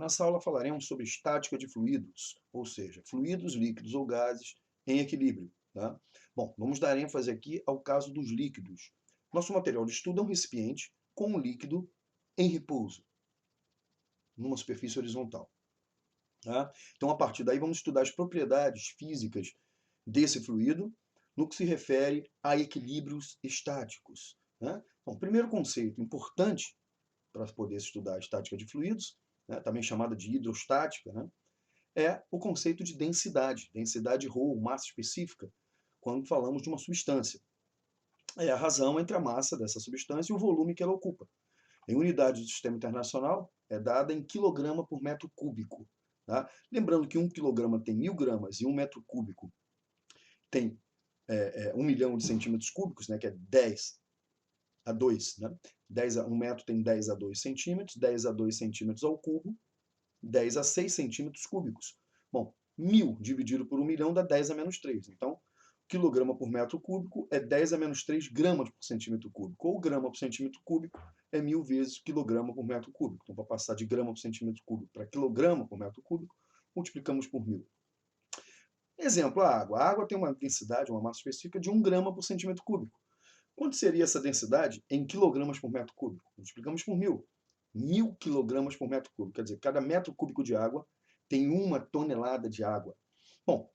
Nessa aula falaremos sobre estática de fluidos, ou seja, fluidos, líquidos ou gases em equilíbrio. Tá? Bom, vamos dar ênfase aqui ao caso dos líquidos. Nosso material de estudo é um recipiente com um líquido em repouso, numa superfície horizontal. Tá? Então, a partir daí, vamos estudar as propriedades físicas desse fluido no que se refere a equilíbrios estáticos. Né? Então, o primeiro conceito importante para poder estudar a estática de fluidos, né, também chamada de hidrostática, né, é o conceito de densidade, densidade ρ, massa específica, quando falamos de uma substância. É a razão entre a massa dessa substância e o volume que ela ocupa. Em unidade do sistema internacional, é dada em quilograma por metro cúbico. Tá? Lembrando que 1 quilograma tem 1000 gramas e 1 metro cúbico tem 1 milhão de centímetros cúbicos, né, que é 10 a 2. Né? 1 metro tem 10 a 2 centímetros, 10 a 2 centímetros ao cubo, 10 a 6 centímetros cúbicos. Bom, 1000 dividido por 1 milhão dá 10 a menos 3. Então, quilograma por metro cúbico é 10 a menos 3 gramas por centímetro cúbico. Ou grama por centímetro cúbico é 1000 vezes quilograma por metro cúbico. Então, para passar de grama por centímetro cúbico para quilograma por metro cúbico, multiplicamos por 1000. Exemplo, a água. A água tem uma densidade, uma massa específica de 1 grama por centímetro cúbico. Quanto seria essa densidade em quilogramas por metro cúbico? Multiplicamos por 1000. 1000 quilogramas por metro cúbico. Quer dizer, cada metro cúbico de água tem 1 tonelada de água. Bom,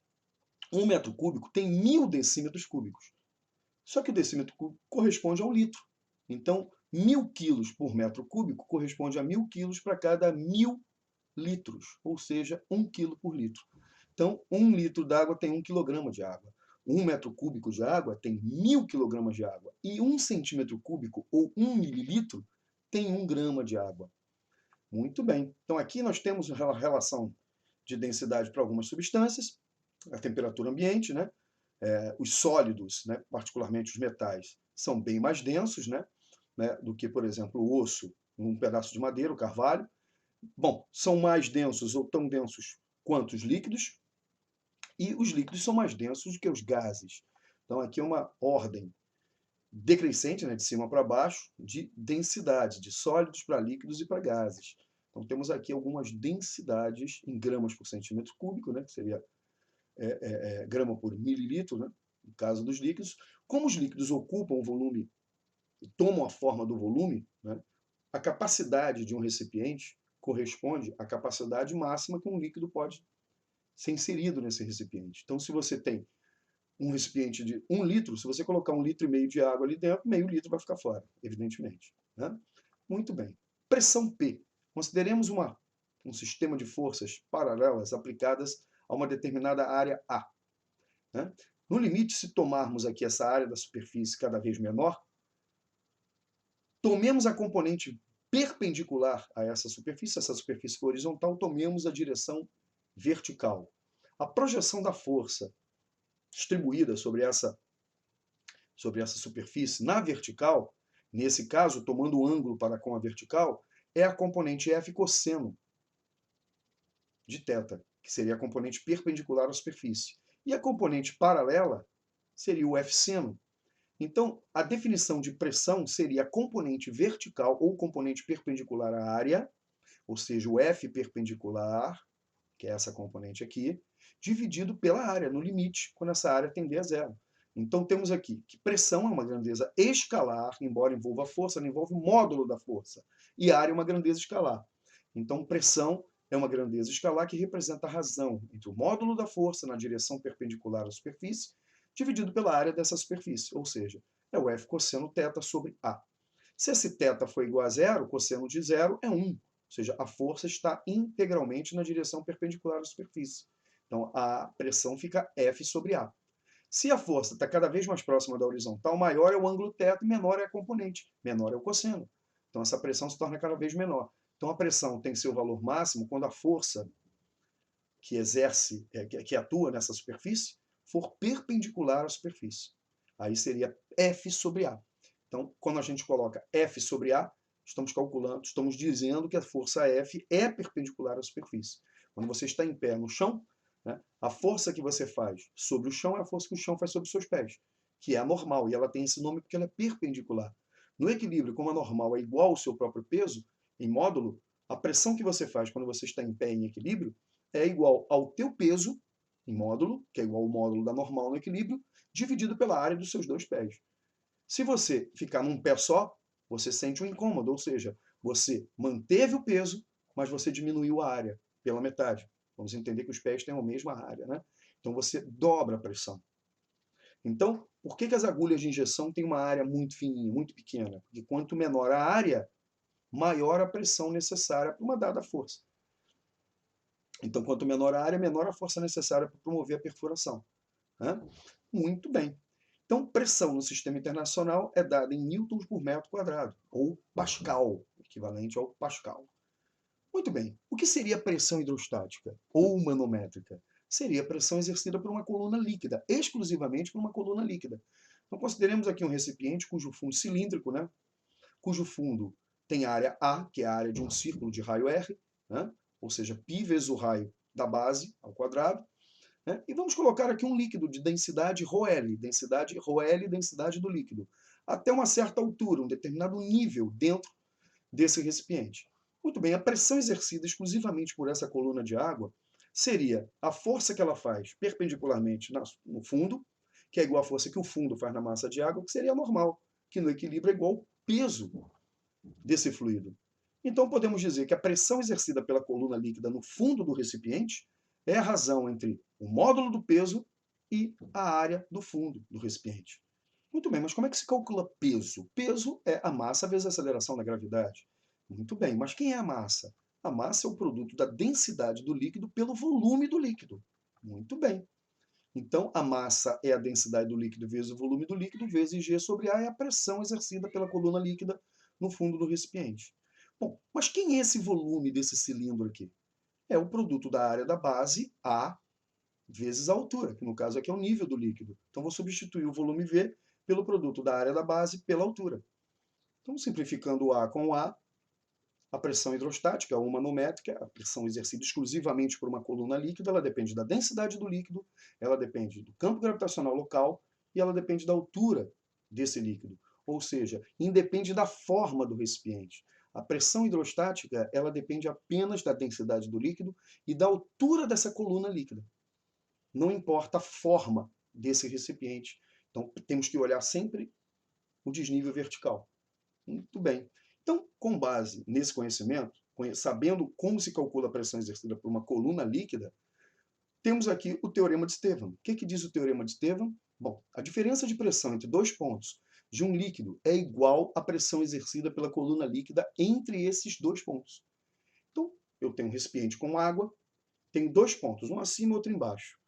1 metro cúbico tem 1000 decímetros cúbicos. Só que o decímetro cúbico corresponde a 1 litro. Então, 1000 quilos por metro cúbico corresponde a 1000 quilos para cada 1000 litros, ou seja, 1 quilo por litro. Então, 1 litro d'água tem 1 quilograma de água. 1 metro cúbico de água tem 1000 quilogramas de água. E 1 centímetro cúbico, ou 1 mililitro, tem 1 grama de água. Muito bem. Então, aqui nós temos a relação de densidade para algumas substâncias, a temperatura ambiente, né? Os sólidos, né? Particularmente os metais, são bem mais densos, né? Do que, por exemplo, o osso, um pedaço de madeira, o carvalho. Bom, são mais densos ou tão densos quanto os líquidos, e os líquidos são mais densos do que os gases. Então, aqui é uma ordem decrescente, né, de cima para baixo, de densidade, de sólidos para líquidos e para gases. Então, temos aqui algumas densidades em gramas por centímetro cúbico, né, que seria grama por mililitro, né, no caso dos líquidos. Como os líquidos ocupam o volume, tomam a forma do volume, né, a capacidade de um recipiente corresponde à capacidade máxima que um líquido pode ser inserido nesse recipiente. Então, se você tem um recipiente de 1 litro, se você colocar 1,5 litro de água ali dentro, meio litro vai ficar fora, evidentemente. Né? Muito bem. Pressão P. Consideremos um sistema de forças paralelas aplicadas a uma determinada área A. Né? No limite, se tomarmos aqui essa área da superfície cada vez menor, tomemos a componente perpendicular a essa superfície for horizontal, tomemos a direção vertical. A projeção da força distribuída sobre essa superfície na vertical, nesse caso, tomando o ângulo para com a vertical, é a componente F cosseno de θ, que seria a componente perpendicular à superfície. E a componente paralela seria o F seno. Então, a definição de pressão seria a componente vertical ou componente perpendicular à área, ou seja, o F perpendicular, que é essa componente aqui, dividido pela área, no limite, quando essa área tender a zero. Então, temos aqui que pressão é uma grandeza escalar, embora envolva força, ela envolve o módulo da força. E área é uma grandeza escalar. Então, pressão é uma grandeza escalar que representa a razão entre o módulo da força na direção perpendicular à superfície, dividido pela área dessa superfície, ou seja, é o F cosseno θ sobre A. Se esse θ for igual a zero, o cosseno de zero é 1. Ou seja, a força está integralmente na direção perpendicular à superfície. Então, a pressão fica F sobre A. Se a força está cada vez mais próxima da horizontal, maior é o ângulo θ e menor é a componente, menor é o cosseno. Então, essa pressão se torna cada vez menor. Então, a pressão tem seu valor máximo quando a força que exerce, que atua nessa superfície, for perpendicular à superfície. Aí seria F sobre A. Então, quando a gente coloca F sobre A, estamos calculando, estamos dizendo que a força F é perpendicular à superfície. Quando você está em pé no chão, né, a força que você faz sobre o chão é a força que o chão faz sobre os seus pés, que é a normal, e ela tem esse nome porque ela é perpendicular. No equilíbrio, como a normal é igual ao seu próprio peso, em módulo, A pressão que você faz quando você está em pé em equilíbrio é igual ao teu peso em módulo, que é igual ao módulo da normal no equilíbrio, dividido pela área dos seus dois pés. Se você ficar num pé só, você sente um incômodo, ou seja, você manteve o peso, mas você diminuiu a área pela metade. Vamos entender que os pés têm a mesma área, né? Então você dobra a pressão. Então, por que as agulhas de injeção têm uma área muito fininha, muito pequena? Porque quanto menor a área, maior a pressão necessária para uma dada força. Então, quanto menor a área, menor a força necessária para promover a perfuração. Né? Muito bem. Então, pressão no sistema internacional é dada em newtons por metro quadrado, ou pascal, equivalente ao pascal. Muito bem. O que seria pressão hidrostática ou manométrica? Seria a pressão exercida por uma coluna líquida, exclusivamente por uma coluna líquida. Então, consideremos aqui um recipiente cujo fundo cilíndrico, né? Cujo fundo tem área A, que é a área de um círculo de raio R, né? Ou seja, π vezes o raio da base ao quadrado. Né? E vamos colocar aqui um líquido de densidade ρL, densidade do líquido, até uma certa altura, um determinado nível dentro desse recipiente. Muito bem, a pressão exercida exclusivamente por essa coluna de água seria a força que ela faz perpendicularmente no fundo, que é igual à força que o fundo faz na massa de água, que seria normal, que no equilíbrio é igual ao peso desse fluido. Então podemos dizer que a pressão exercida pela coluna líquida no fundo do recipiente é a razão entre o módulo do peso e a área do fundo do recipiente. Muito bem, mas como é que se calcula peso? Peso é a massa vezes a aceleração da gravidade. Muito bem, mas quem é a massa? A massa é o produto da densidade do líquido pelo volume do líquido. Muito bem. Então, a massa é a densidade do líquido vezes o volume do líquido, vezes G sobre A é a pressão exercida pela coluna líquida no fundo do recipiente. Bom, mas quem é esse volume desse cilindro aqui? É o produto da área da base, A, vezes a altura, que no caso aqui é o nível do líquido. Então, vou substituir o volume V pelo produto da área da base pela altura. Então, simplificando o A com o a pressão hidrostática, ou manométrica, a pressão exercida exclusivamente por uma coluna líquida, ela depende da densidade do líquido, ela depende do campo gravitacional local e ela depende da altura desse líquido. Ou seja, independe da forma do recipiente. A pressão hidrostática, ela depende apenas da densidade do líquido e da altura dessa coluna líquida. Não importa a forma desse recipiente. Então, temos que olhar sempre o desnível vertical. Muito bem. Então, com base nesse conhecimento, sabendo como se calcula a pressão exercida por uma coluna líquida, temos aqui o Teorema de Estevam. O que diz o Teorema de Estevam? Bom, a diferença de pressão entre dois pontos de um líquido é igual à pressão exercida pela coluna líquida entre esses dois pontos. Então, eu tenho um recipiente com água, tenho dois pontos, um acima e outro embaixo.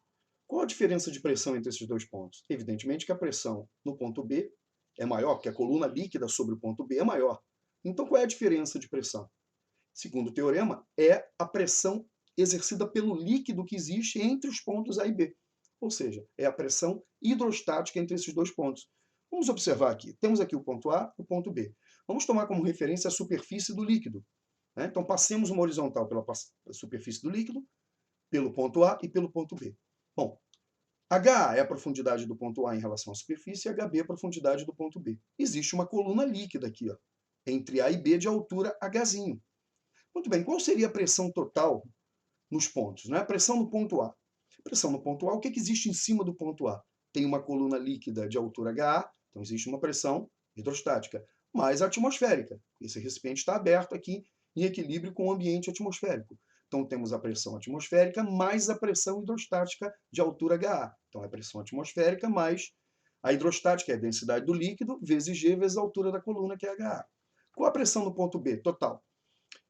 Qual a diferença de pressão entre esses dois pontos? Evidentemente que a pressão no ponto B é maior, porque a coluna líquida sobre o ponto B é maior. Então, qual é a diferença de pressão? Segundo o teorema, é a pressão exercida pelo líquido que existe entre os pontos A e B. Ou seja, é a pressão hidrostática entre esses dois pontos. Vamos observar aqui. Temos aqui o ponto A e o ponto B. Vamos tomar como referência a superfície do líquido. Né? Então, passemos uma horizontal pela superfície do líquido, pelo ponto A e pelo ponto B. Bom, H é a profundidade do ponto A em relação à superfície e HB é a profundidade do ponto B. Existe uma coluna líquida aqui, ó, entre A e B de altura Hzinho. Muito bem, qual seria a pressão total nos pontos? Né? A pressão no ponto A. Pressão no ponto A, o que existe em cima do ponto A? Tem uma coluna líquida de altura HA, então existe uma pressão hidrostática, mais atmosférica. Esse recipiente está aberto aqui em equilíbrio com o ambiente atmosférico. Então temos a pressão atmosférica mais a pressão hidrostática de altura HA. Então é a pressão atmosférica mais a hidrostática, é a densidade do líquido, vezes G, vezes a altura da coluna, que é HA. Qual a pressão no ponto B? Total.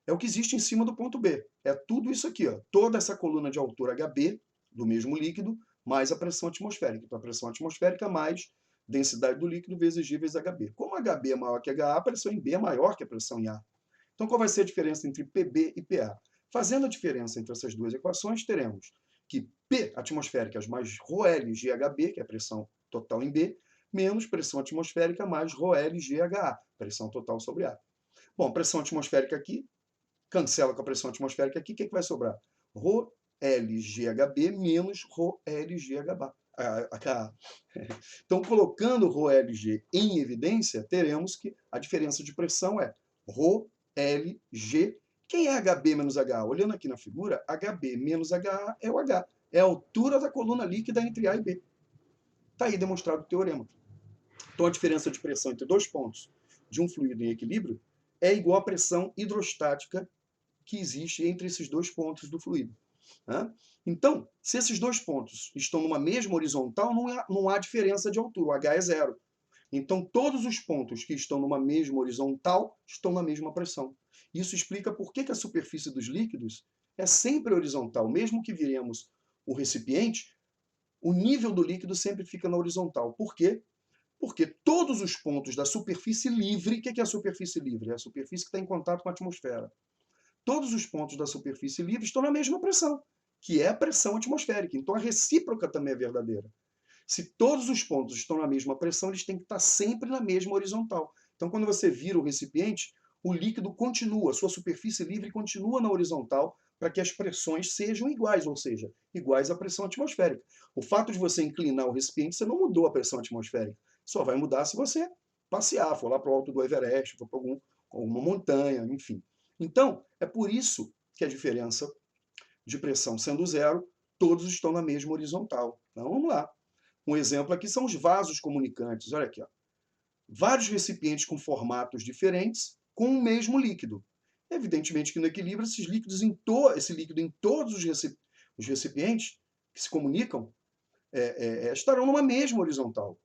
É o que existe em cima do ponto B. É tudo isso aqui, ó. Toda essa coluna de altura HB, do mesmo líquido, mais a pressão atmosférica. Então, a pressão atmosférica mais densidade do líquido vezes G vezes HB. Como HB é maior que HA, a pressão em B é maior que a pressão em A. Então, qual vai ser a diferença entre PB e PA? Fazendo a diferença entre essas duas equações, teremos que P atmosférica mais ρL GHB, que é a pressão total em B, menos pressão atmosférica mais ρL GHA, pressão total sobre A. Bom, pressão atmosférica aqui, cancela com a pressão atmosférica aqui, o que vai sobrar? ρLGHB menos ρLGHA. Então, colocando ρLG em evidência, teremos que a diferença de pressão é ρLG, Quem é HB menos HA? Olhando aqui na figura, HB menos HA é o H. É a altura da coluna líquida entre A e B. Está aí demonstrado o teorema. Então, a diferença de pressão entre dois pontos de um fluido em equilíbrio é igual à pressão hidrostática que existe entre esses dois pontos do fluido. Né? Então, se esses dois pontos estão numa mesma horizontal, não há diferença de altura, o H é zero. Então, todos os pontos que estão numa mesma horizontal estão na mesma pressão. Isso explica por que a superfície dos líquidos é sempre horizontal. Mesmo que viremos o recipiente, o nível do líquido sempre fica na horizontal. Por quê? Porque todos os pontos da superfície livre, o que é a superfície livre? É a superfície que está em contato com a atmosfera. Todos os pontos da superfície livre estão na mesma pressão, que é a pressão atmosférica. Então a recíproca também é verdadeira. Se todos os pontos estão na mesma pressão, eles têm que estar sempre na mesma horizontal. Então quando você vira o recipiente, o líquido continua, a sua superfície livre continua na horizontal para que as pressões sejam iguais, ou seja, iguais à pressão atmosférica. O fato de você inclinar o recipiente, você não mudou a pressão atmosférica. Só vai mudar se você passear, for lá para o alto do Everest, for para alguma montanha, enfim. Então, é por isso que a diferença de pressão sendo zero, todos estão na mesma horizontal. Então, vamos lá. Um exemplo aqui são os vasos comunicantes. Olha aqui, ó. Vários recipientes com formatos diferentes com o mesmo líquido. Evidentemente que no equilíbrio, esse líquido em todos os recipientes que se comunicam estarão numa mesma horizontal.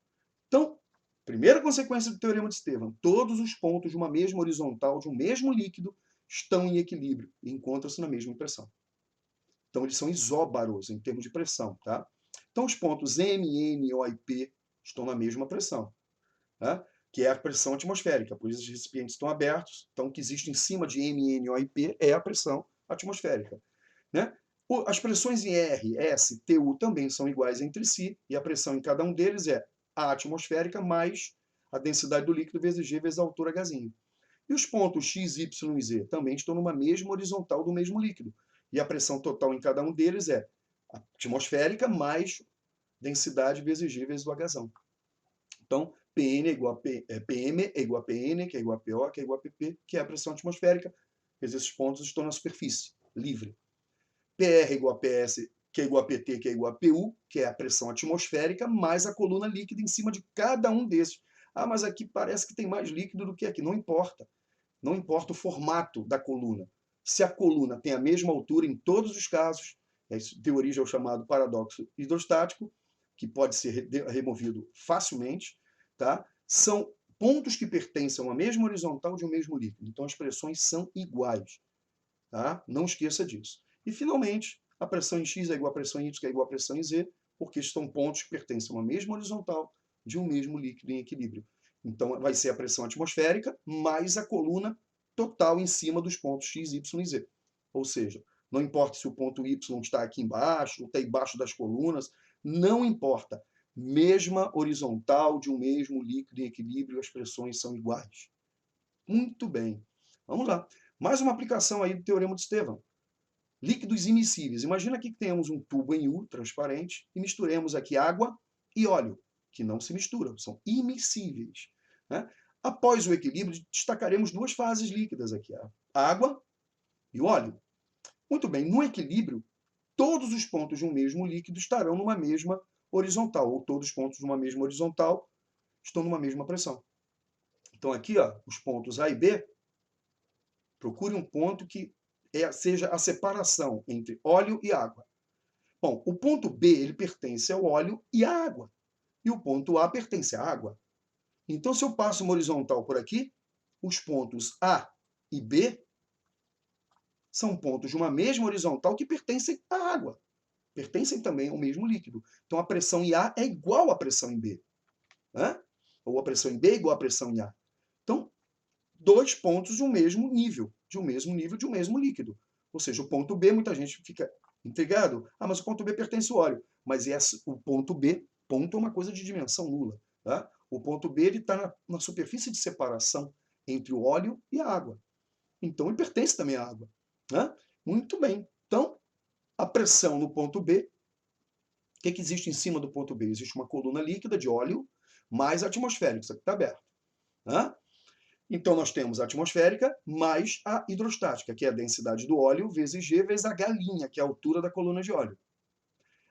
Então, primeira consequência do teorema de Estevam, todos os pontos de uma mesma horizontal, de um mesmo líquido, estão em equilíbrio e encontram-se na mesma pressão. Então, eles são isóbaros em termos de pressão. Tá? Então, os pontos M, N, O e P estão na mesma pressão, tá? Que é a pressão atmosférica. Por isso, os recipientes estão abertos. Então, o que existe em cima de M, N, O e P é a pressão atmosférica. Né? As pressões em R, S, TU também são iguais entre si, e a pressão em cada um deles é a atmosférica mais a densidade do líquido vezes G vezes a altura Hzinho. E os pontos X, Y e Z também estão numa mesma horizontal do mesmo líquido. E a pressão total em cada um deles é a atmosférica mais densidade vezes G vezes o Hzão. Então, PM é igual a PN, que é igual a PO, que é igual a PP, que é a pressão atmosférica, vezes esses pontos estão na superfície, livre. PR é igual a PS, que é igual a PT, que é igual a PU, que é a pressão atmosférica, mais a coluna líquida em cima de cada um desses. Ah, mas aqui parece que tem mais líquido do que aqui. Não importa. Não importa o formato da coluna. Se a coluna tem a mesma altura em todos os casos, isso deu origem ao chamado paradoxo hidrostático, que pode ser removido facilmente, tá? São pontos que pertencem a uma mesma horizontal de um mesmo líquido. Então as pressões são iguais. Tá? Não esqueça disso. E, finalmente, a pressão em X é igual a pressão em Y, que é igual a pressão em Z, porque estão pontos que pertencem a uma mesma horizontal de um mesmo líquido em equilíbrio. Então, vai ser a pressão atmosférica mais a coluna total em cima dos pontos X, Y e Z. Ou seja, não importa se o ponto Y está aqui embaixo, ou está embaixo das colunas, não importa. Mesma horizontal de um mesmo líquido em equilíbrio, as pressões são iguais. Muito bem. Vamos lá. Mais uma aplicação aí do Teorema de Estevam. Líquidos immiscíveis. Imagina aqui que tenhamos um tubo em U, transparente, e misturemos aqui água e óleo, que não se misturam, são immiscíveis. Né? Após o equilíbrio, destacaremos duas fases líquidas aqui, a água e o óleo. Muito bem, no equilíbrio, todos os pontos de um mesmo líquido estarão numa mesma horizontal, ou todos os pontos de uma mesma horizontal estão numa mesma pressão. Então aqui, ó, os pontos A e B, procure um ponto que seja a separação entre óleo e água. Bom, o ponto B ele pertence ao óleo e à água. E o ponto A pertence à água. Então, se eu passo uma horizontal por aqui, os pontos A e B são pontos de uma mesma horizontal que pertencem à água. Pertencem também ao mesmo líquido. Então, a pressão em A é igual à pressão em B. Né? Ou a pressão em B é igual à pressão em A. Então, dois pontos de um mesmo nível, de um mesmo líquido. Ou seja, o ponto B, muita gente fica intrigado. Ah, mas o ponto B pertence ao óleo. Mas o ponto B, ponto é uma coisa de dimensão nula. Tá? O ponto B está na superfície de separação entre o óleo e a água. Então, ele pertence também à água. Né? Muito bem. Então, a pressão no ponto B, o que existe em cima do ponto B? Existe uma coluna líquida de óleo mais atmosférica, isso aqui está aberto. Né? Então, nós temos a atmosférica mais a hidrostática, que é a densidade do óleo vezes G vezes a galinha, que é a altura da coluna de óleo.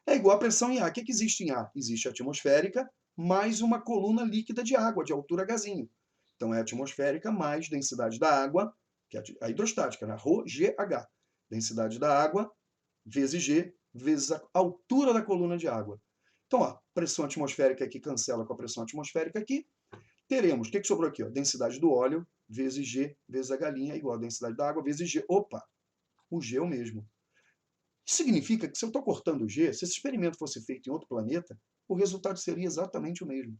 É igual a pressão em ar. O que existe em ar? Existe a atmosférica mais uma coluna líquida de água, de altura Hzinho. Então, é a atmosférica mais densidade da água, que é a hidrostática, né? ρGH. Densidade da água vezes G vezes a altura da coluna de água. Então, ó, pressão atmosférica aqui cancela com a pressão atmosférica aqui. Teremos, o que sobrou aqui? Ó? Densidade do óleo vezes G vezes a galinha igual a densidade da água vezes G. Opa, o G é o mesmo. Isso significa que se eu estou cortando o G, se esse experimento fosse feito em outro planeta, o resultado seria exatamente o mesmo.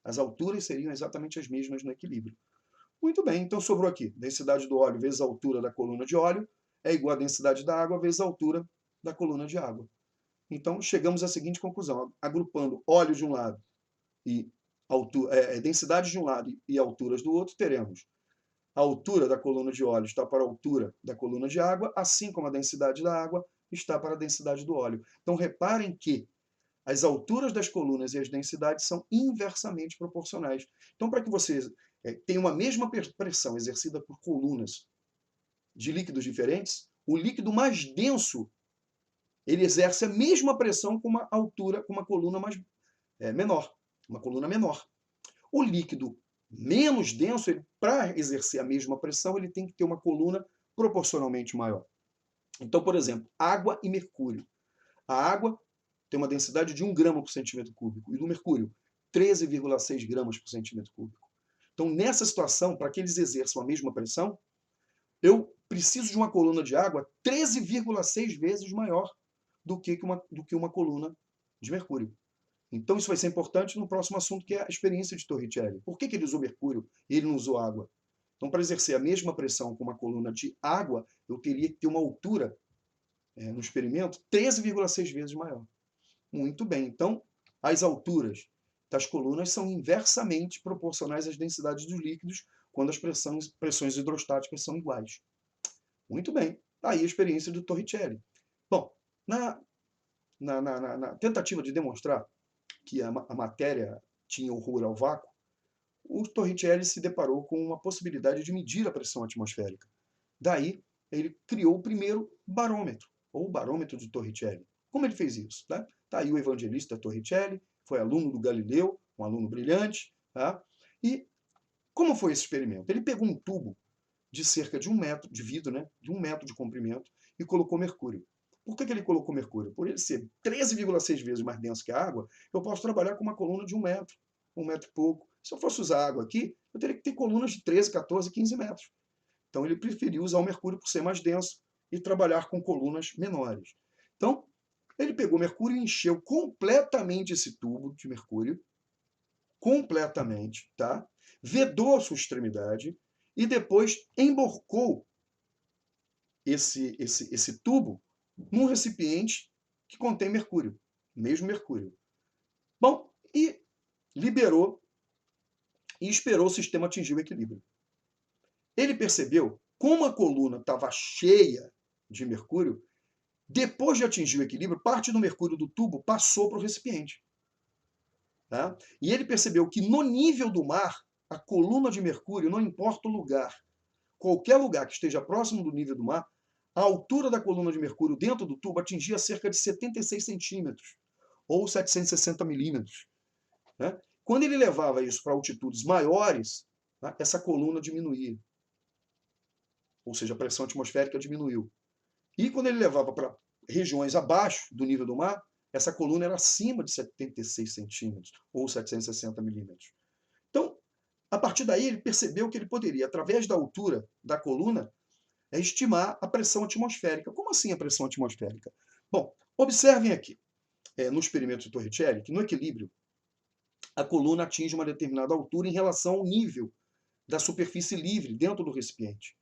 As alturas seriam exatamente as mesmas no equilíbrio. Muito bem, então sobrou aqui. Densidade do óleo vezes a altura da coluna de óleo é igual a densidade da água vezes a altura da coluna de água. Então, chegamos à seguinte conclusão. Agrupando óleo de um lado e densidade de um lado e alturas do outro, teremos a altura da coluna de óleo está para a altura da coluna de água, assim como a densidade da água está para a densidade do óleo. Então, reparem que as alturas das colunas e as densidades são inversamente proporcionais. Então, para que você tenha uma mesma pressão exercida por colunas de líquidos diferentes, o líquido mais denso ele exerce a mesma pressão com uma altura, com uma coluna menor, uma coluna menor. O líquido menos denso, para exercer a mesma pressão, ele tem que ter uma coluna proporcionalmente maior. Então, por exemplo, água e mercúrio. A água tem uma densidade de 1 grama por centímetro cúbico, e do mercúrio, 13,6 gramas por centímetro cúbico. Então, nessa situação, para que eles exerçam a mesma pressão, eu preciso de uma coluna de água 13,6 vezes maior do que uma coluna de mercúrio. Então, isso vai ser importante no próximo assunto, que é a experiência de Torricelli. Por que ele usou mercúrio e ele não usou água? Então, para exercer a mesma pressão com uma coluna de água, eu teria que ter uma altura, no experimento, 13,6 vezes maior. Muito bem. Então, as alturas das colunas são inversamente proporcionais às densidades dos líquidos quando as pressões hidrostáticas são iguais. Muito bem. Aí a experiência do Torricelli. Bom, na tentativa de demonstrar que a matéria tinha horror ao vácuo, o Torricelli se deparou com uma possibilidade de medir a pressão atmosférica. Daí, ele criou o primeiro barômetro, ou o barômetro de Torricelli. Como ele fez isso? Tá? Tá aí o evangelista Torricelli, foi aluno do Galileu, um aluno brilhante. Tá? E como foi esse experimento? Ele pegou um tubo de cerca de 1 metro de vidro, né, de 1 metro de comprimento, e colocou mercúrio. Por que ele colocou mercúrio? Por ele ser 13,6 vezes mais denso que a água, eu posso trabalhar com uma coluna de 1 metro, 1 metro e pouco. Se eu fosse usar água aqui, eu teria que ter colunas de 13, 14, 15 metros. Então ele preferiu usar o mercúrio por ser mais denso e trabalhar com colunas menores. Então, ele pegou mercúrio e encheu completamente esse tubo de mercúrio, completamente, tá? Vedou a sua extremidade e depois emborcou esse tubo num recipiente que contém mercúrio, mesmo mercúrio. Bom, e liberou e esperou o sistema atingir o equilíbrio. Ele percebeu como a coluna estava cheia de mercúrio, depois de atingir o equilíbrio, parte do mercúrio do tubo passou para o recipiente. Tá? E ele percebeu que no nível do mar, a coluna de mercúrio, não importa o lugar, qualquer lugar que esteja próximo do nível do mar, a altura da coluna de mercúrio dentro do tubo atingia cerca de 76 centímetros, ou 760 milímetros. Né? Quando ele levava isso para altitudes maiores, tá, essa coluna diminuía. Ou seja, a pressão atmosférica diminuiu. E quando ele levava para regiões abaixo do nível do mar, essa coluna era acima de 76 centímetros, ou 760 milímetros. Então, a partir daí, ele percebeu que ele poderia, através da altura da coluna, estimar a pressão atmosférica. Como assim a pressão atmosférica? Bom, observem aqui, no experimento de Torricelli, que no equilíbrio, a coluna atinge uma determinada altura em relação ao nível da superfície livre dentro do recipiente.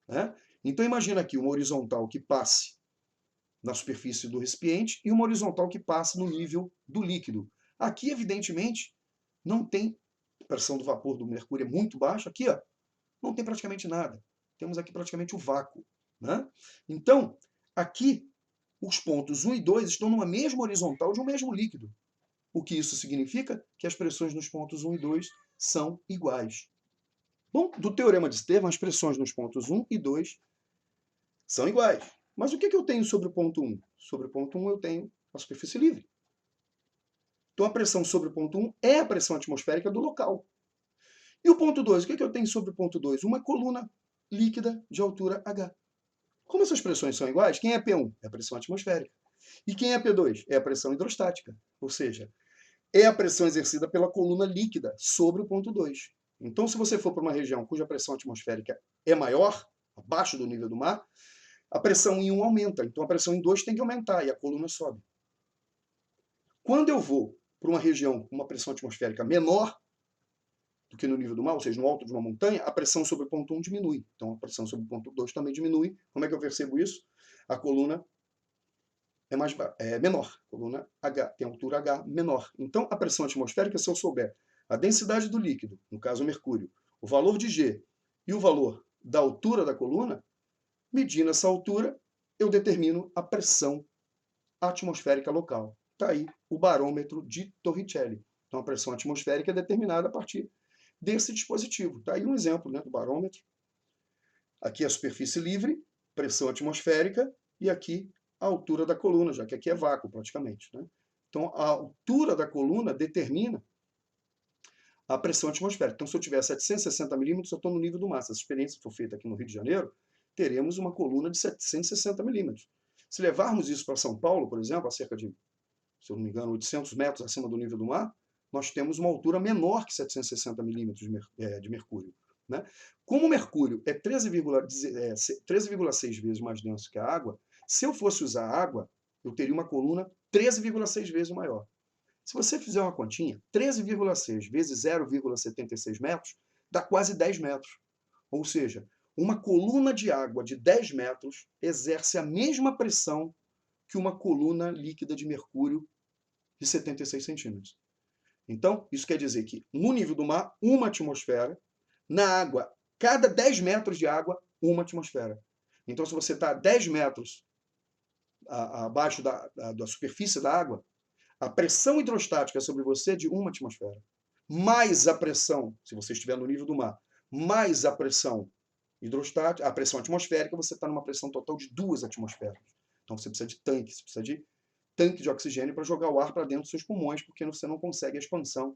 Né? Então, imagina aqui uma horizontal que passe na superfície do recipiente e uma horizontal que passe no nível do líquido. Aqui, evidentemente, não tem, a pressão do vapor do mercúrio é muito baixa, aqui ó, não tem praticamente nada. Temos aqui praticamente o vácuo. Né? Então, aqui, os pontos 1 e 2 estão numa mesma horizontal de um mesmo líquido. O que isso significa? Que as pressões nos pontos 1 e 2 são iguais. Bom, do teorema de Estevam, as pressões nos pontos 1 e 2 são iguais. Mas o que eu tenho sobre o ponto 1? Sobre o ponto 1 eu tenho a superfície livre. Então a pressão sobre o ponto 1 é a pressão atmosférica do local. E o ponto 2, o que eu tenho sobre o ponto 2? Uma coluna líquida de altura H. Como essas pressões são iguais, quem é P1? É a pressão atmosférica. E quem é P2? É a pressão hidrostática. Ou seja, é a pressão exercida pela coluna líquida sobre o ponto 2. Então, se você for para uma região cuja pressão atmosférica é maior, abaixo do nível do mar, a pressão em 1 aumenta. Então, a pressão em 2 tem que aumentar e a coluna sobe. Quando eu vou para uma região com uma pressão atmosférica menor do que no nível do mar, ou seja, no alto de uma montanha, a pressão sobre o ponto 1 diminui. Então, a pressão sobre o ponto 2 também diminui. Como é que eu percebo isso? A coluna é menor. A coluna H tem altura H menor. Então, a pressão atmosférica, se eu souber a densidade do líquido, no caso o mercúrio, o valor de G e o valor da altura da coluna, medindo essa altura, eu determino a pressão atmosférica local. Está aí o barômetro de Torricelli. Então, a pressão atmosférica é determinada a partir desse dispositivo. Está aí um exemplo, né, do barômetro. Aqui é a superfície livre, pressão atmosférica, e aqui a altura da coluna, já que aqui é vácuo praticamente, né? Então, a altura da coluna determina a pressão atmosférica. Então, se eu tiver 760 milímetros, eu estou no nível do mar. Se essa experiência for feita aqui no Rio de Janeiro, teremos uma coluna de 760 milímetros. Se levarmos isso para São Paulo, por exemplo, a cerca de, se eu não me engano, 800 metros acima do nível do mar, nós temos uma altura menor que 760 milímetros de mercúrio. Né? Como o mercúrio é 13,6 vezes mais denso que a água, se eu fosse usar água, eu teria uma coluna 13,6 vezes maior. Se você fizer uma continha, 13,6 vezes 0,76 metros dá quase 10 metros. Ou seja, uma coluna de água de 10 metros exerce a mesma pressão que uma coluna líquida de mercúrio de 76 centímetros. Então, isso quer dizer que no nível do mar, uma atmosfera, na água, cada 10 metros de água, uma atmosfera. Então, se você está a 10 metros abaixo da superfície da água, a pressão hidrostática sobre você é de uma atmosfera. Mais a pressão, se você estiver no nível do mar, mais a pressão hidrostática, a pressão atmosférica, você está numa pressão total de 2 atmosferas. Então você precisa de tanque, você precisa de tanque de oxigênio para jogar o ar para dentro dos seus pulmões, porque você não consegue a expansão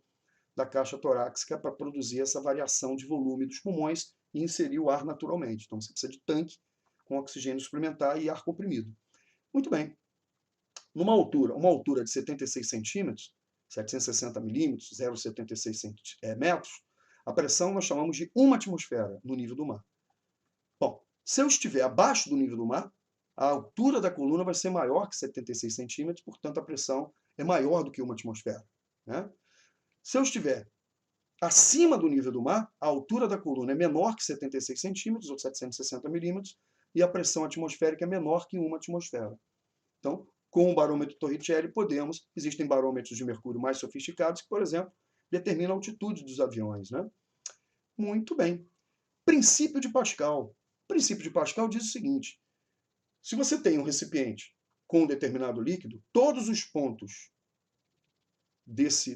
da caixa torácica para produzir essa variação de volume dos pulmões e inserir o ar naturalmente. Então você precisa de tanque com oxigênio suplementar e ar comprimido. Muito bem. Uma altura de 76 centímetros, 760 milímetros, 0,76 metros, a pressão nós chamamos de uma atmosfera no nível do mar. Bom, se eu estiver abaixo do nível do mar, a altura da coluna vai ser maior que 76 centímetros, portanto a pressão é maior do que uma atmosfera. Né? Se eu estiver acima do nível do mar, a altura da coluna é menor que 76 centímetros, ou 760 milímetros, e a pressão atmosférica é menor que uma atmosfera. Então, com o barômetro Torricelli, existem barômetros de mercúrio mais sofisticados que, por exemplo, determinam a altitude dos aviões. Né? Muito bem. Princípio de Pascal. O princípio de Pascal diz o seguinte: se você tem um recipiente com um determinado líquido, todos os pontos desse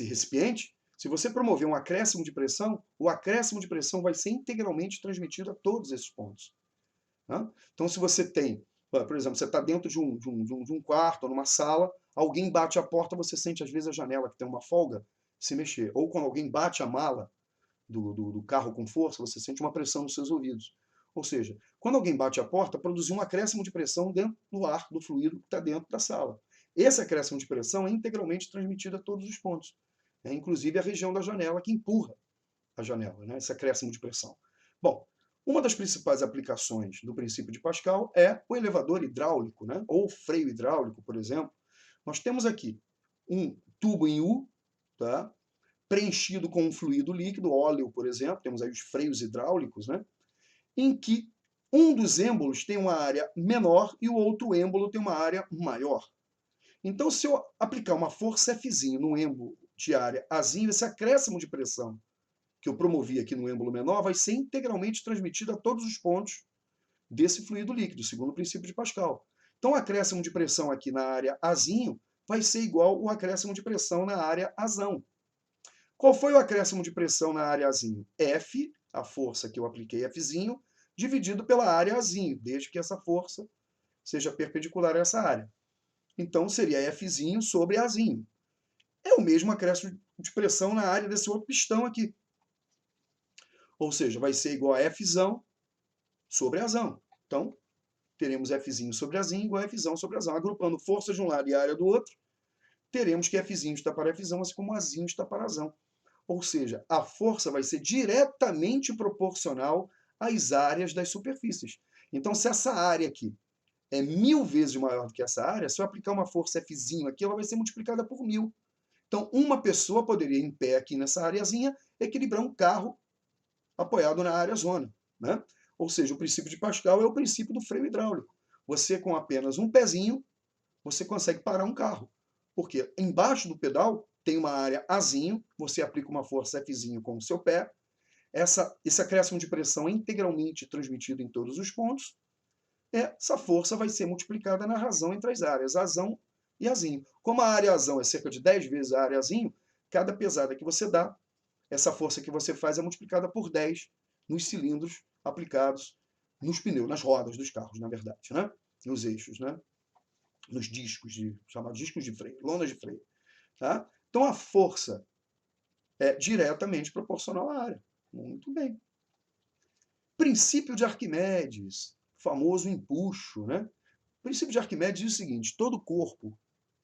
recipiente, se você promover um acréscimo de pressão, o acréscimo de pressão vai ser integralmente transmitido a todos esses pontos. Né? Então, se você tem, por exemplo, você está dentro de um quarto ou numa sala, alguém bate a porta, você sente às vezes a janela que tem uma folga se mexer. Ou quando alguém bate a mala do carro com força, você sente uma pressão nos seus ouvidos. Ou seja, quando alguém bate a porta, produziu um acréscimo de pressão dentro do ar, do fluido que está dentro da sala. Esse acréscimo de pressão é integralmente transmitido a todos os pontos, né? Inclusive a região da janela que empurra a janela, né? Esse acréscimo de pressão. Bom, uma das principais aplicações do princípio de Pascal é o elevador hidráulico, né? Ou freio hidráulico, por exemplo. Nós temos aqui um tubo em U, tá? Preenchido com um fluido líquido, óleo, por exemplo, temos aí os freios hidráulicos, né? Em que um dos êmbolos tem uma área menor e o outro êmbolo tem uma área maior. Então, se eu aplicar uma força Fzinho no êmbolo de área Azinho, esse acréscimo de pressão que eu promovi aqui no êmbolo menor vai ser integralmente transmitido a todos os pontos desse fluido líquido, segundo o princípio de Pascal. Então, o acréscimo de pressão aqui na área Azinho vai ser igual ao acréscimo de pressão na área Azão. Qual foi o acréscimo de pressão na área Azinho? F, a força que eu apliquei Fzinho, dividido pela área Azinho, desde que essa força seja perpendicular a essa área. Então, seria Fzinho sobre Azinho. É o mesmo acréscimo de pressão na área desse outro pistão aqui. Ou seja, vai ser igual a Fzão sobre Azão. Então, teremos Fzinho sobre Azinho igual a Fzão sobre Azão. Agrupando forças de um lado e área do outro, teremos que Fzinho está para Fzão, assim como Azinho está para Azão. Ou seja, a força vai ser diretamente proporcional às áreas das superfícies. Então, se essa área aqui é 1000 vezes maior do que essa área, se eu aplicar uma força Fzinho aqui, ela vai ser multiplicada por 1000. Então, uma pessoa poderia, em pé aqui nessa areazinha, equilibrar um carro apoiado na área zona. Né? Ou seja, o princípio de Pascal é o princípio do freio hidráulico. Você, com apenas um pezinho, você consegue parar um carro. Porque embaixo do pedal tem uma área Azinho, você aplica uma força Fzinho com o seu pé, esse acréscimo de pressão é integralmente transmitido em todos os pontos, essa força vai ser multiplicada na razão entre as áreas Azão e Azinho. Como a área Azão é cerca de 10 vezes a área Azinho, cada pesada que você dá, essa força que você faz é multiplicada por 10 nos cilindros aplicados nos pneus, nas rodas dos carros, na verdade, né? Nos eixos, né? Nos discos, chamados discos de freio, lonas de freio. Tá? Então a força é diretamente proporcional à área. Muito bem. Princípio de Arquimedes, famoso empuxo, né? O princípio de Arquimedes diz o seguinte: todo corpo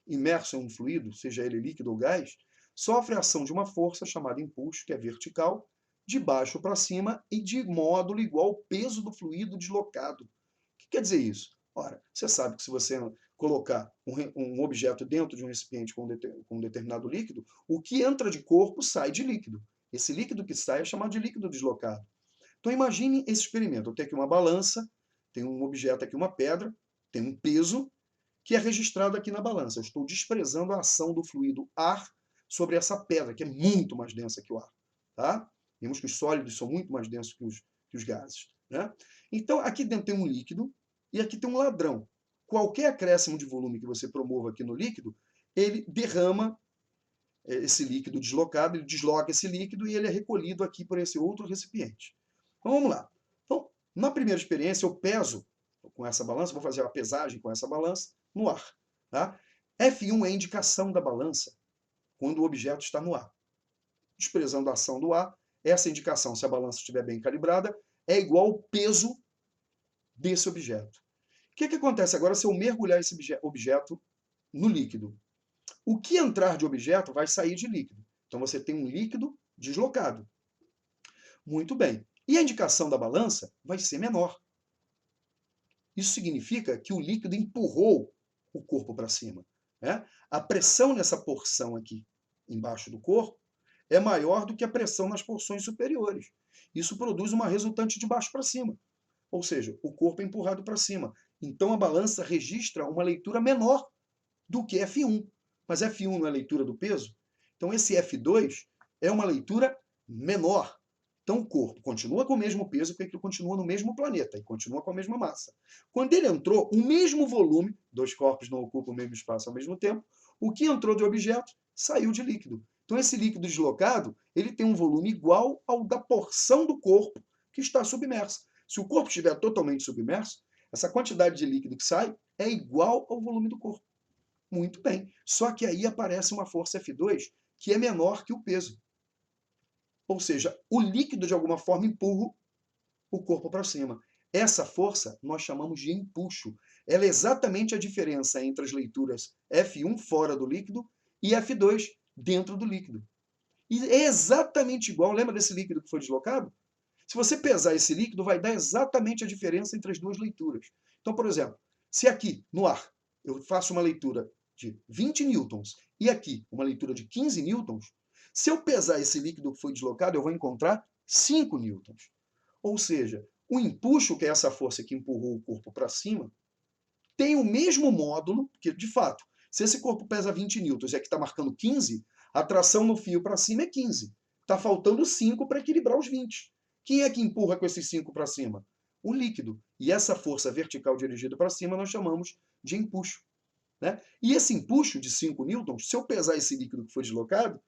imerso em um fluido, seja ele líquido ou gás, sofre a ação de uma força chamada empuxo, que é vertical, de baixo para cima e de módulo igual ao peso do fluido deslocado. O que quer dizer isso? Ora, você sabe que se você colocar um objeto dentro de um recipiente com um determinado líquido, o que entra de corpo sai de líquido. Esse líquido que sai é chamado de líquido deslocado. Então imagine esse experimento. Eu tenho aqui uma balança, tem um objeto aqui, uma pedra, tem um peso, que é registrado aqui na balança. Eu estou desprezando a ação do fluido ar sobre essa pedra, que é muito mais densa que o ar. Tá? Vemos que os sólidos são muito mais densos que os gases. Né? Então, aqui dentro tem um líquido e aqui tem um ladrão. Qualquer acréscimo de volume que você promova aqui no líquido, ele derrama esse líquido deslocado, ele desloca esse líquido e ele é recolhido aqui por esse outro recipiente. Então, vamos lá. Então, na primeira experiência, eu peso com essa balança, vou fazer a pesagem com essa balança no ar. Tá? F1 é a indicação da balança quando o objeto está no ar. Desprezando a ação do ar, essa indicação, se a balança estiver bem calibrada, é igual ao peso desse objeto. O que acontece agora se eu mergulhar esse objeto no líquido? O que entrar de objeto vai sair de líquido. Então você tem um líquido deslocado. Muito bem. E a indicação da balança vai ser menor. Isso significa que o líquido empurrou o corpo para cima. Né? A pressão nessa porção aqui, embaixo do corpo, é maior do que a pressão nas porções superiores. Isso produz uma resultante de baixo para cima. Ou seja, o corpo é empurrado para cima. Então a balança registra uma leitura menor do que F1. Mas F1 não é leitura do peso? Então esse F2 é uma leitura menor. Então o corpo continua com o mesmo peso, porque ele continua no mesmo planeta e continua com a mesma massa. Quando ele entrou, o mesmo volume, dois corpos não ocupam o mesmo espaço ao mesmo tempo, o que entrou de objeto saiu de líquido. Então esse líquido deslocado, ele tem um volume igual ao da porção do corpo que está submersa. Se o corpo estiver totalmente submerso, essa quantidade de líquido que sai é igual ao volume do corpo. Muito bem. Só que aí aparece uma força F2 que é menor que o peso. Ou seja, o líquido de alguma forma empurra o corpo para cima. Essa força nós chamamos de empuxo. Ela é exatamente a diferença entre as leituras F1 fora do líquido e F2 dentro do líquido. E é exatamente igual, lembra desse líquido que foi deslocado? Se você pesar esse líquido, vai dar exatamente a diferença entre as duas leituras. Então, por exemplo, se aqui no ar eu faço uma leitura de 20 newtons e aqui uma leitura de 15 newtons, se eu pesar esse líquido que foi deslocado, eu vou encontrar 5 newtons. Ou seja, o empuxo, que é essa força que empurrou o corpo para cima, tem o mesmo módulo, porque, de fato, se esse corpo pesa 20 newtons e aqui está marcando 15, a tração no fio para cima é 15. Está faltando 5 para equilibrar os 20. Quem é que empurra com esses 5 para cima? O líquido. E essa força vertical dirigida para cima nós chamamos de empuxo. Né? E esse empuxo de 5 newtons, se eu pesar esse líquido que foi deslocado,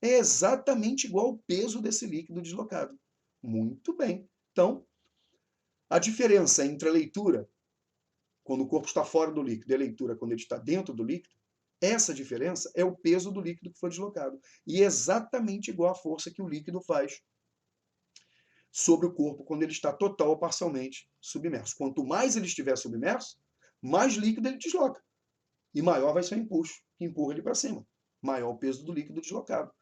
é exatamente igual ao peso desse líquido deslocado. Muito bem. Então, a diferença entre a leitura quando o corpo está fora do líquido e a leitura quando ele está dentro do líquido, essa diferença é o peso do líquido que foi deslocado. E é exatamente igual à força que o líquido faz sobre o corpo quando ele está total ou parcialmente submerso. Quanto mais ele estiver submerso, mais líquido ele desloca. E maior vai ser o empuxo, que empurra ele para cima. Maior o peso do líquido deslocado.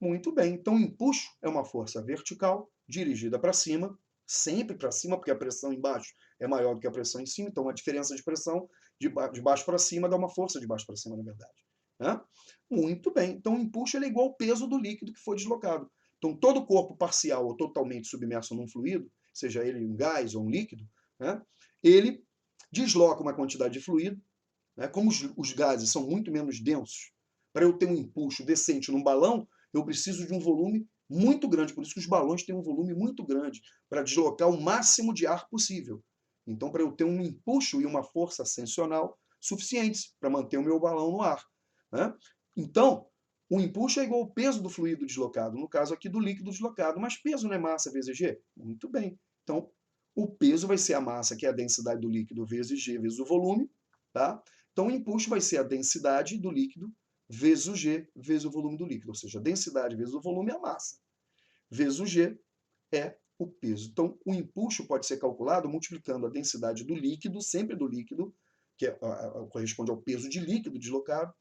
Muito bem. Então, o empuxo é uma força vertical, dirigida para cima, sempre para cima, porque a pressão embaixo é maior do que a pressão em cima. Então, a diferença de pressão de baixo para cima dá uma força de baixo para cima, na verdade. Né? Muito bem. Então, o empuxo é igual ao peso do líquido que foi deslocado. Então, todo corpo parcial ou totalmente submerso num fluido, seja ele um gás ou um líquido, né, ele desloca uma quantidade de fluido. Né? Como os gases são muito menos densos, para eu ter um empuxo decente num balão, eu preciso de um volume muito grande. Por isso que os balões têm um volume muito grande, para deslocar o máximo de ar possível. Então, para eu ter um empuxo e uma força ascensional suficientes para manter o meu balão no ar. Né? Então, o empuxo é igual ao peso do fluido deslocado, no caso aqui do líquido deslocado. Mas peso não é massa vezes G? Muito bem. Então, o peso vai ser a massa, que é a densidade do líquido, vezes G, vezes o volume. Tá? Então, o empuxo vai ser a densidade do líquido vezes o G, vezes o volume do líquido. Ou seja, a densidade vezes o volume é a massa, vezes o G é o peso. Então, o empuxo pode ser calculado multiplicando a densidade do líquido, sempre do líquido, que corresponde ao peso de líquido deslocado,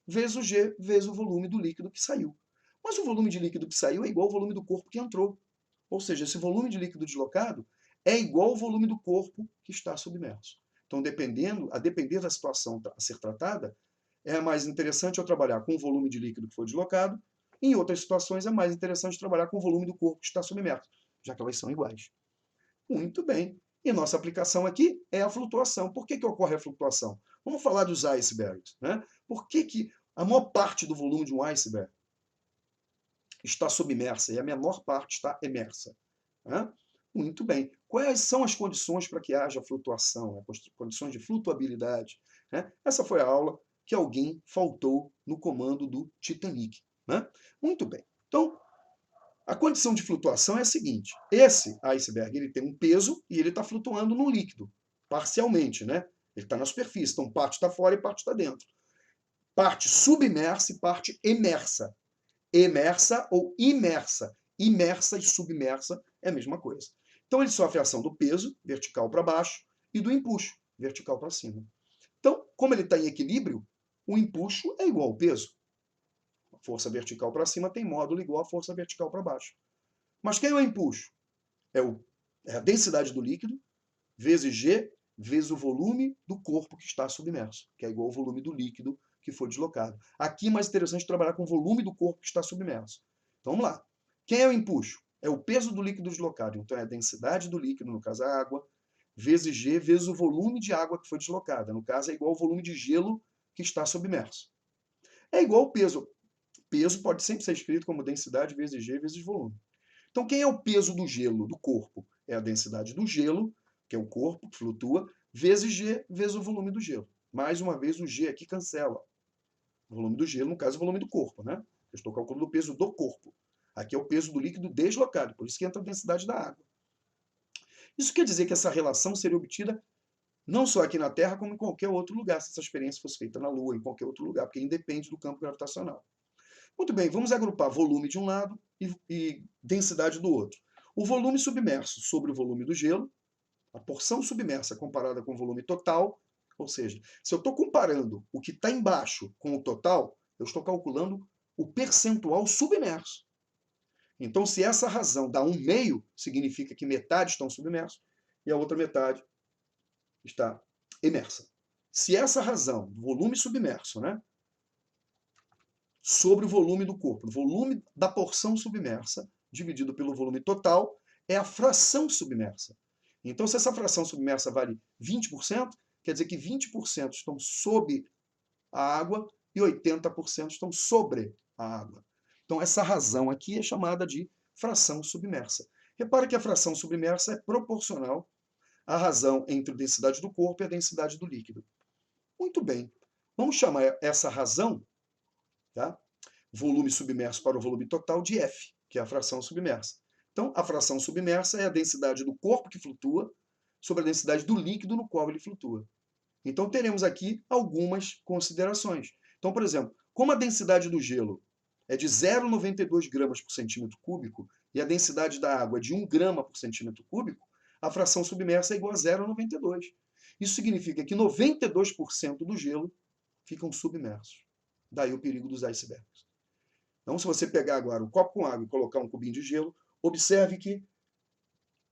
vezes o G, vezes o volume do líquido que saiu. Mas o volume de líquido que saiu é igual ao volume do corpo que entrou. Ou seja, esse volume de líquido deslocado é igual ao volume do corpo que está submerso. Então, a depender da situação a ser tratada, é mais interessante eu trabalhar com o volume de líquido que foi deslocado. Em outras situações, é mais interessante trabalhar com o volume do corpo que está submerso, já que elas são iguais. Muito bem. E nossa aplicação aqui é a flutuação. Por que ocorre a flutuação? Vamos falar dos icebergs. Né? Por que a maior parte do volume de um iceberg está submersa e a menor parte está emersa? Né? Muito bem. Quais são as condições para que haja flutuação? As condições de flutuabilidade? Né? Essa foi a aula que alguém faltou no comando do Titanic. Né? Muito bem. Então, a condição de flutuação é a seguinte: esse iceberg ele tem um peso e ele está flutuando no líquido, parcialmente. Né? Ele está na superfície, então parte está fora e parte está dentro. Parte submersa e parte emersa. Emersa ou imersa. Imersa e submersa é a mesma coisa. Então ele sofre a ação do peso, vertical para baixo, e do empuxo, vertical para cima. Então, como ele está em equilíbrio, o empuxo é igual ao peso. A força vertical para cima tem módulo igual à força vertical para baixo. Mas quem é o empuxo? É a densidade do líquido vezes G vezes o volume do corpo que está submerso, que é igual ao volume do líquido que foi deslocado. Aqui é mais interessante trabalhar com o volume do corpo que está submerso. Então vamos lá. Quem é o empuxo? É o peso do líquido deslocado. Então é a densidade do líquido, no caso a água, vezes G vezes o volume de água que foi deslocada. No caso é igual ao volume de gelo que está submerso. É igual ao peso. Peso pode sempre ser escrito como densidade vezes G vezes volume. Então quem é o peso do gelo, do corpo? É a densidade do gelo, que é o corpo que flutua, vezes G vezes o volume do gelo. Mais uma vez, o G aqui cancela. O volume do gelo, no caso, o volume do corpo. Né? Eu estou calculando o peso do corpo. Aqui é o peso do líquido deslocado, por isso que entra a densidade da água. Isso quer dizer que essa relação seria obtida não só aqui na Terra, como em qualquer outro lugar, se essa experiência fosse feita na Lua, em qualquer outro lugar, porque independe do campo gravitacional. Muito bem, vamos agrupar volume de um lado e densidade do outro. O volume submerso sobre o volume do gelo, a porção submersa comparada com o volume total, ou seja, se eu estou comparando o que está embaixo com o total, eu estou calculando o percentual submerso. Então, se essa razão dá 1/2, significa que metade estão submersos e a outra metade está emersa. Se essa razão, volume submerso, né, sobre o volume do corpo, o volume da porção submersa, dividido pelo volume total, é a fração submersa. Então, se essa fração submersa vale 20%, quer dizer que 20% estão sob a água e 80% estão sobre a água. Então, essa razão aqui é chamada de fração submersa. Repara que a fração submersa é proporcional à razão entre a densidade do corpo e a densidade do líquido. Muito bem. Vamos chamar essa razão, tá, volume submerso para o volume total de F, que é a fração submersa. Então, a fração submersa é a densidade do corpo que flutua sobre a densidade do líquido no qual ele flutua. Então, teremos aqui algumas considerações. Então, por exemplo, como a densidade do gelo é de 0,92 gramas por centímetro cúbico e a densidade da água é de 1 grama por centímetro cúbico, a fração submersa é igual a 0,92. Isso significa que 92% do gelo ficam submersos. Daí o perigo dos icebergs. Então, se você pegar agora um copo com água e colocar um cubinho de gelo, observe que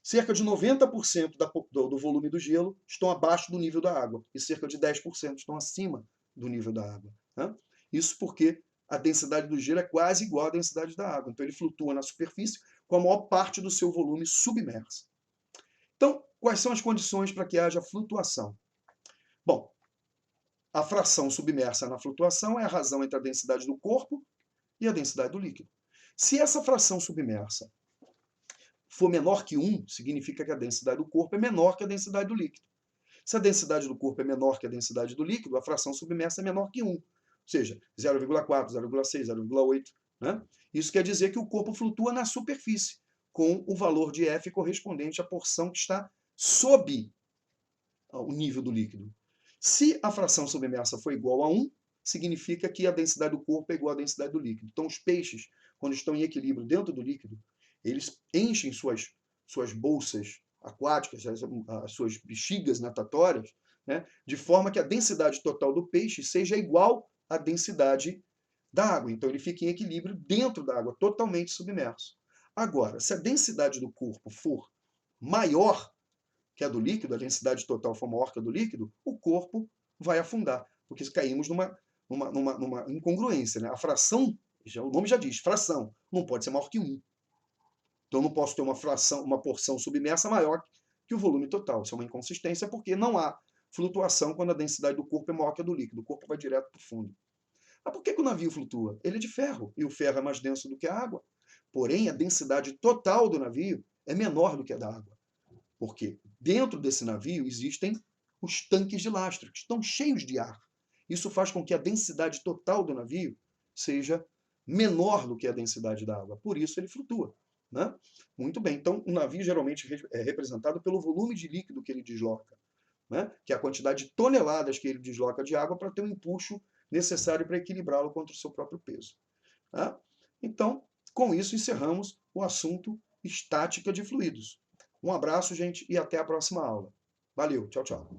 cerca de 90% do volume do gelo estão abaixo do nível da água e cerca de 10% estão acima do nível da água. Né? Isso porque a densidade do gelo é quase igual à densidade da água. Então, ele flutua na superfície com a maior parte do seu volume submerso. Então, quais são as condições para que haja flutuação? Bom, a fração submersa na flutuação é a razão entre a densidade do corpo e a densidade do líquido. Se essa fração submersa for menor que 1, significa que a densidade do corpo é menor que a densidade do líquido. Se a densidade do corpo é menor que a densidade do líquido, a fração submersa é menor que 1. Ou seja, 0,4, 0,6, 0,8. Né? Isso quer dizer que o corpo flutua na superfície, com o valor de F correspondente à porção que está sob o nível do líquido. Se a fração submersa for igual a 1, significa que a densidade do corpo é igual à densidade do líquido. Então, os peixes, quando estão em equilíbrio dentro do líquido, eles enchem suas bolsas aquáticas, as suas bexigas natatórias, né, de forma que a densidade total do peixe seja igual à densidade da água. Então, ele fica em equilíbrio dentro da água, totalmente submerso. Agora, se a densidade do corpo for maior que a do líquido, a densidade total for maior que a do líquido, o corpo vai afundar, porque caímos numa incongruência. Né? A fração, o nome já diz, fração, não pode ser maior que 1. Então, eu não posso ter uma porção submersa maior que o volume total. Isso é uma inconsistência, porque não há flutuação quando a densidade do corpo é maior que a do líquido. O corpo vai direto para o fundo. Mas por que o navio flutua? Ele é de ferro, e o ferro é mais denso do que a água. Porém, a densidade total do navio é menor do que a da água. Porque dentro desse navio existem os tanques de lastro, que estão cheios de ar. Isso faz com que a densidade total do navio seja menor do que a densidade da água. Por isso ele flutua. Né? Muito bem, então o navio geralmente é representado pelo volume de líquido que ele desloca, né? Que é a quantidade de toneladas que ele desloca de água para ter um empuxo necessário para equilibrá-lo contra o seu próprio peso. Tá? Então, com isso encerramos o assunto estática de fluidos. Um abraço, gente, e até a próxima aula. Valeu, tchau, tchau.